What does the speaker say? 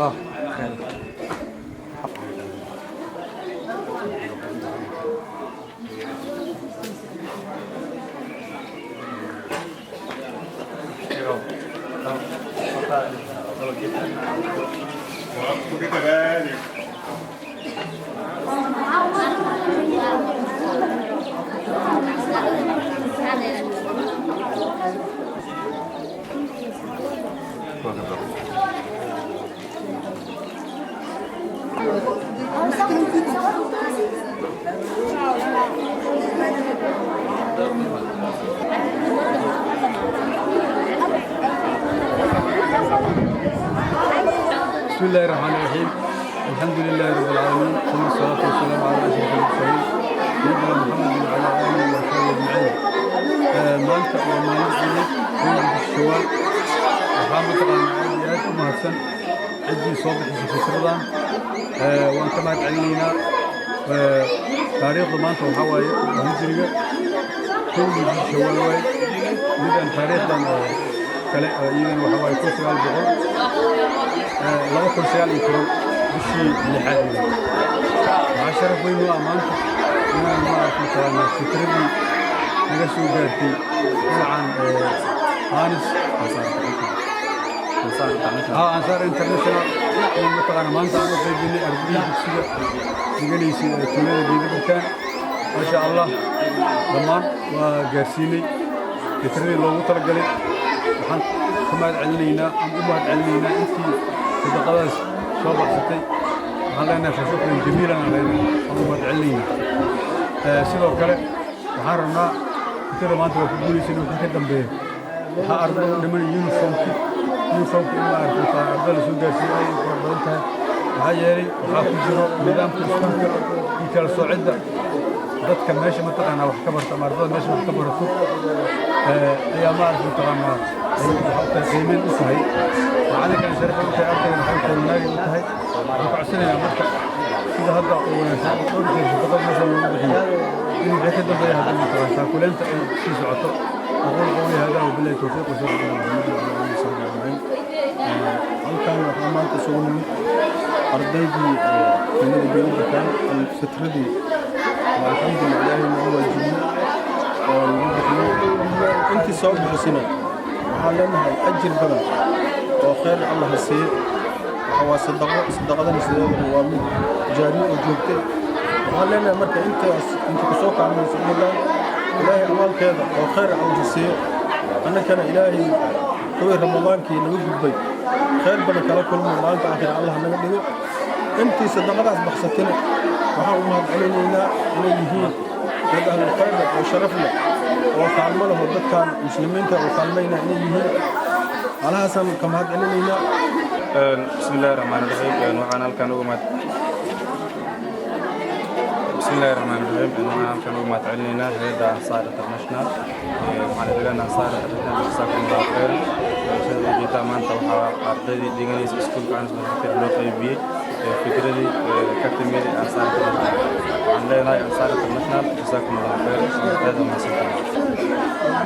اه بسم الله الرحمن الرحيم. الحمد لله رب العالمين، ثم الصلاة والسلام على أشرف المرسلين سيدنا محمد وعلى آله وصحبه أجمعين. maanta waa maalin ciid Shawaal, waxaa mataqaanaa aad iyo aad u mahadsan ciddii soo bixisay fikradan. waan ka mahad celinaynaa. taariikhda maanta waxaa waaye hijriga kowdii Shawaal waaye, midaan taariikhdan kale iyadana waxaa waaye 1910 bishii lixaad. waxaa sharaf weyn u ah maanta inaan mataqaanaa fikradii naga soo gaartay magacan Anis Ansaar International mataqaanaa maanta aan u qaybinay ardayda dugsiga diganaysay tuulada Geedabartaan. maasha Allah dhammaan waa gaarsiinay fikradii loogu talagalay. waxaan ka mahad celinaynaa aan u mahad celinaynaa intii sadaqadaas soo baxsatay. waxaan leenahay fashukran jamiilan aan leenahay, aan u mahad celinaynaa. sidoo kale waxaan rabnaa fikrada maanta waa ku guulaysan wixii ka dambeeya. waxaa arday dhiman uniformki in la arko arday la soo gaarsiiyo ay fara badan tahay. maxaa yeelay waxaa ku jiro nidaamka iskuulka iyo kala soocidda dadka meesha mataqaanaa wax ka barta ama ardada meesha wax ka barato ayaa mataqaanaa ay qiimeyn u tahay. macallinkan sharafay u tahay, ardaygan waxay koolnaagi u tahay. waxaan ku codsanayaa marka sida hadda u wanaagsan oo dhowr jeer sadaqad meesha loogu bixiyo in wixii ka dambeeya hadda mataqaanaa taakuleenta ay sii socoto. أقول قولي هذا وبالله التوفيق وشكرا لله halkan waxaa maanta sugnay ardaydii tuulada Geedabartaan fikradii alxamdulillaah nagu waajibiyey oo lagu bixiyey. intii soo bixisana waxaan leenahay ajir badan oo khayr Allah ha siiyo. waa sadaqadana sideedana waa mid jaari oo joogtay. waxaan leenahay marka inta ku soo kaalmayso ilaahay amaalkeeda oo khayr Allah siiyo. annagana ilaahay kuwii ramadaankii nagu gudbay khayr badan kala kulmo maalinta aakhira Allah naga dhigo. intii sadaqadaas baxsatayna waxaan u mahad celinaynaa inay yihiin dad ahlu khayr oo sharaf leh oo kaalmo leh oo dadkan muslimiinta oo kaalmaynaa inay yihiin. alahaasaan ka mahad celinaynaa. bismillaahi raxmaani raxiim. waxaan halkan uga mahad celinaynaa hay'adda Ansaar International. waxaan idinleenahay Ansaar International jazakumullahu khayran. sida ujeeddaa maanta waxaa ardaydii dhiganaysa iskuulka Anis bin Xafiid loo qaybiyey fikradii ka timid Ansaar International. waxaan leenahay Ansaar International jazakumullahu khayran. aad u mahadsantahay.